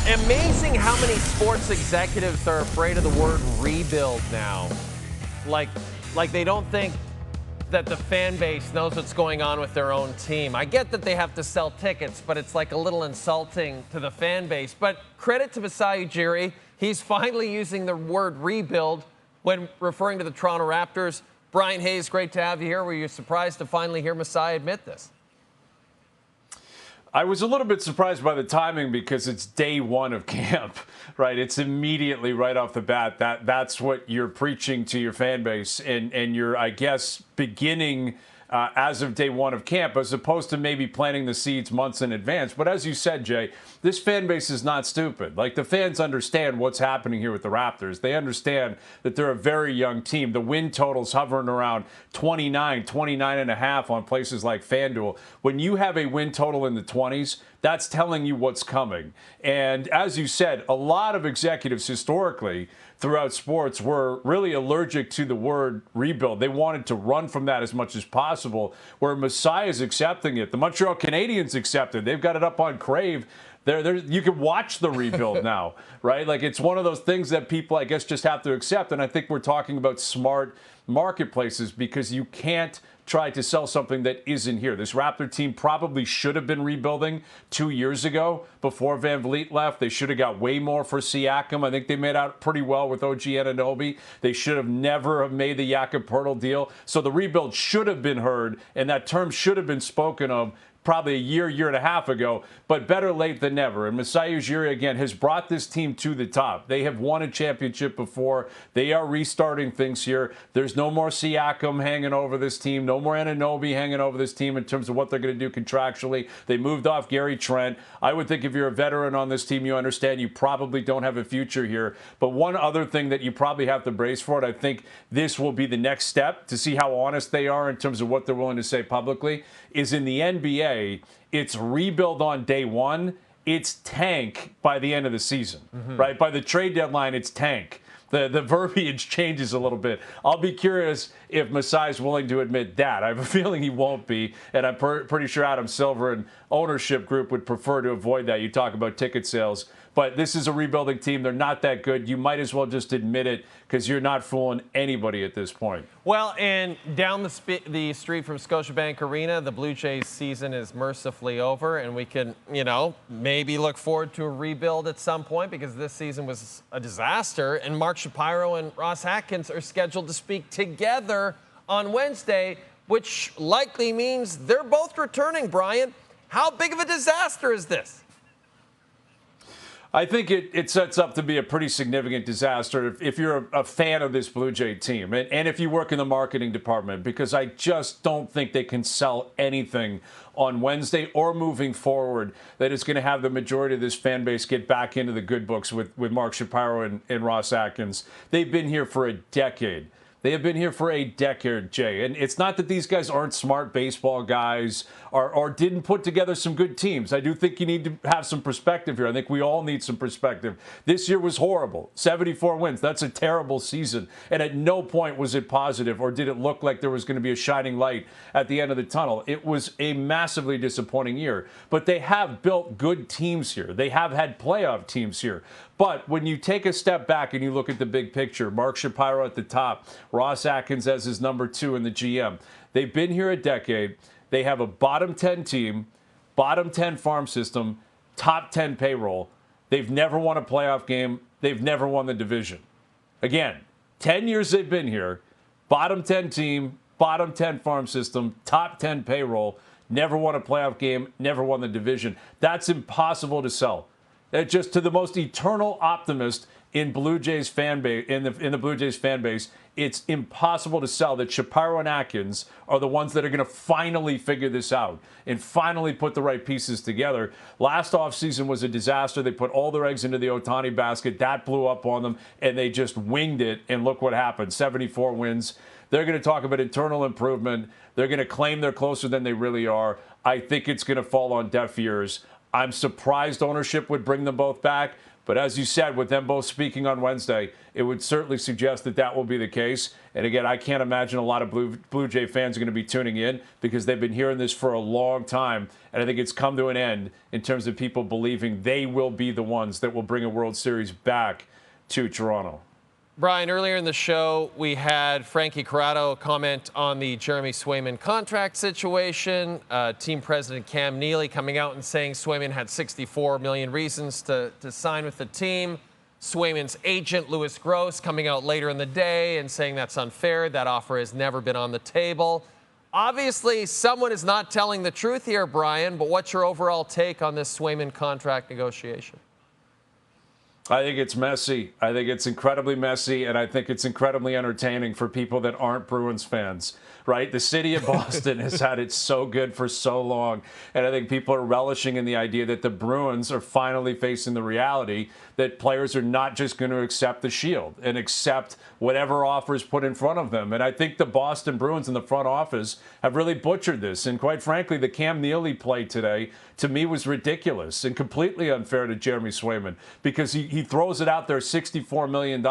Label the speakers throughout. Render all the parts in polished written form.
Speaker 1: Amazing how many sports executives are afraid of the word rebuild now. Like they don't think that the fan base knows what's going on with their own team. I get that they have to sell tickets, but it's like a little insulting to the fan base. But credit to Masai Ujiri. He's finally using the word rebuild when referring to the Toronto Raptors. Bryan Hayes, great to have you here. Were you surprised to finally hear Masai admit this?
Speaker 2: I was a little bit surprised by the timing because it's day one of camp, right? It's immediately right off the bat. That's what you're preaching to your fan base, and you're, I guess, beginning as of day one of camp, as opposed to maybe planting the seeds months in advance. But as you said, Jay, this fan base is not stupid. Like, the fans understand what's happening here with the Raptors. They understand that they're a very young team. The win total's hovering around 29 and a half on places like FanDuel. When you have a win total in the 20s, that's telling you what's coming. And as you said, a lot of executives historically throughout sports were really allergic to the word rebuild. They wanted to run from that as much as possible, where Masai is accepting it. The Montreal Canadiens accept it. They've got it up on Crave. You can watch the rebuild now, right? Like, it's one of those things that people, I guess, just have to accept. And I think we're talking about smart marketplaces, because you can't try to sell something that isn't here. This Raptor team probably should have been rebuilding 2 years ago before Van Vliet left. They should have got way more for Siakam. I think they made out pretty well with OG Anunoby. They should have never have made the Jakob Poeltl deal. So the rebuild should have been heard, and that term should have been spoken of probably a year and a half ago, but better late than never. And Masai Ujiri, again, has brought this team to the top. They have won a championship before. They are restarting things here. There's no more Siakam hanging over this team, no more Anunoby hanging over this team in terms of what they're going to do contractually. They moved off Gary Trent. I would think if you're a veteran on this team, you understand you probably don't have a future here. But one other thing that you probably have to brace for it, I think this will be the next step to see how honest they are in terms of what they're willing to say publicly, is in the NBA, it's rebuild on day one. It's tank by the end of the season, right? By the trade deadline, it's tank. The verbiage changes a little bit. I'll be curious if Masai's willing to admit that. I have a feeling he won't be, and I'm pretty sure Adam Silver and ownership group would prefer to avoid that. You talk about ticket sales. But this is a rebuilding team. They're not that good. You might as well just admit it, because you're not fooling anybody at this point.
Speaker 1: Well, and down the street from Scotiabank Arena, the Blue Jays season is mercifully over, and we can, maybe look forward to a rebuild at some point, because this season was a disaster. And Mark Shapiro and Ross Atkins are scheduled to speak together on Wednesday, which likely means they're both returning, Bryan. How big of a disaster is this?
Speaker 2: I think it sets up to be a pretty significant disaster if you're a fan of this Blue Jay team, and if you work in the marketing department, because I just don't think they can sell anything on Wednesday or moving forward that is going to have the majority of this fan base get back into the good books with Mark Shapiro and Ross Atkins. They've been here for a decade. They have been here for a decade, Jay. And it's not that these guys aren't smart baseball guys or didn't put together some good teams. I do think you need to have some perspective here. I think we all need some perspective. This year was horrible. 74 wins. That's a terrible season. And at no point was it positive, or did it look like there was going to be a shining light at the end of the tunnel. It was a massively disappointing year. But they have built good teams here. They have had playoff teams here. But when you take a step back and you look at the big picture, Mark Shapiro at the top, Ross Atkins as his number 2 in the GM. They've been here a decade. They have a bottom 10 team, bottom 10 farm system, top 10 payroll. They've never won a playoff game. They've never won the division. Again, 10 years they've been here, bottom 10 team, bottom 10 farm system, top 10 payroll, never won a playoff game, never won the division. That's impossible to sell. Just to the most eternal optimist in Blue Jays fan base, in the Blue Jays fan base, it's impossible to sell that Shapiro and Atkins are the ones that are going to finally figure this out and finally put the right pieces together. Last offseason was a disaster. They put all their eggs into the Ohtani basket. That blew up on them, and they just winged it, and look what happened. 74 wins. They're going to talk about internal improvement. They're going to claim they're closer than they really are. I think it's going to fall on deaf ears. I'm surprised ownership would bring them both back. But as you said, with them both speaking on Wednesday, it would certainly suggest that that will be the case. And again, I can't imagine a lot of Blue Jay fans are going to be tuning in because they've been hearing this for a long time. And I think it's come to an end in terms of people believing they will be the ones that will bring a World Series back to Toronto.
Speaker 1: Bryan, earlier in the show, we had Frankie Corrado comment on the Jeremy Swayman contract situation. Team president Cam Neely coming out and saying Swayman had 64 million reasons to sign with the team. Swayman's agent, Louis Gross, coming out later in the day and saying that's unfair. That offer has never been on the table. Obviously, someone is not telling the truth here, Bryan, but what's your overall take on this Swayman contract negotiation?
Speaker 2: I think it's messy. I think it's incredibly messy, and I think it's incredibly entertaining for people that aren't Bruins fans, right? The city of Boston has had it so good for so long, and I think people are relishing in the idea that the Bruins are finally facing the reality that players are not just going to accept the Shield and accept whatever offer is put in front of them. And I think the Boston Bruins in the front office have really butchered this. And quite frankly, the Cam Neely play today, to me, was ridiculous and completely unfair to Jeremy Swayman because he throws it out there, $64 million,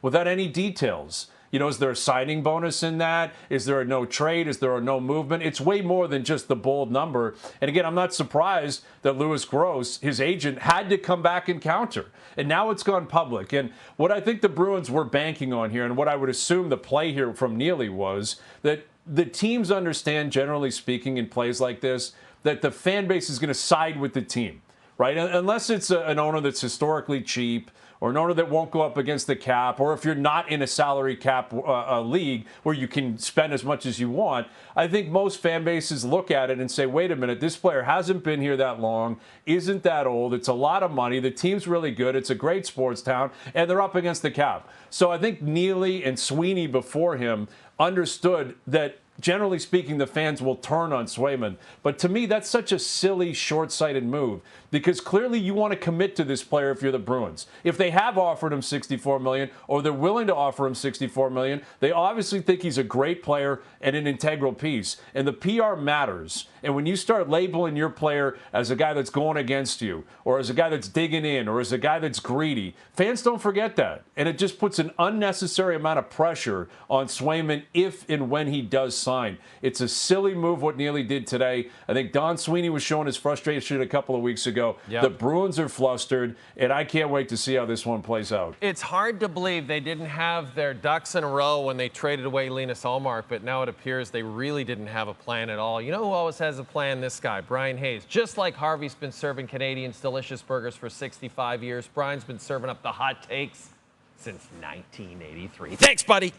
Speaker 2: without any details. You know, is there a signing bonus in that? Is there a no trade? Is there a no movement? It's way more than just the bold number. And again, I'm not surprised that Louis Gross, his agent, had to come back and counter. And now it's gone public. And what I think the Bruins were banking on here, and what I would assume the play here from Neely was that the teams understand, generally speaking, in plays like this, that the fan base is going to side with the team, right? Unless it's an owner that's historically cheap, or an owner that won't go up against the cap, or if you're not in a salary cap league where you can spend as much as you want, I think most fan bases look at it and say, wait a minute, this player hasn't been here that long, isn't that old, it's a lot of money, the team's really good, it's a great sports town, and they're up against the cap. So I think Neely and Sweeney before him understood that, generally speaking, the fans will turn on Swayman. But to me, that's such a silly, short-sighted move because clearly you want to commit to this player if you're the Bruins. If they have offered him $64 million or they're willing to offer him $64 million, they obviously think he's a great player and an integral piece. And the PR matters. And when you start labeling your player as a guy that's going against you or as a guy that's digging in or as a guy that's greedy, fans don't forget that. And it just puts an unnecessary amount of pressure on Swayman if and when he does sign. It's a silly move what Neely did today. I think Don Sweeney was showing his frustration a couple of weeks ago. Yep. The Bruins are flustered, and I can't wait to see how this one plays out.
Speaker 1: It's hard to believe they didn't have their ducks in a row when they traded away Linus Ullmark, but now it appears they really didn't have a plan at all. You know who always has a plan? This guy, Bryan Hayes. Just like Harvey's been serving Canadians delicious burgers for 65 years, Bryan's been serving up the hot takes since 1983. Thanks, buddy.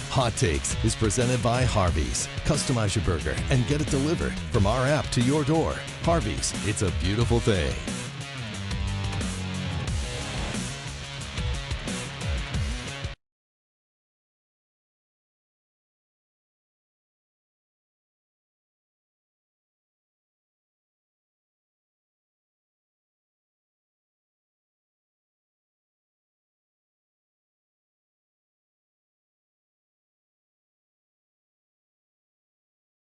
Speaker 3: Hot Takes is presented by Harvey's. Customize your burger and get it delivered from our app to your door. Harvey's, it's a beautiful thing.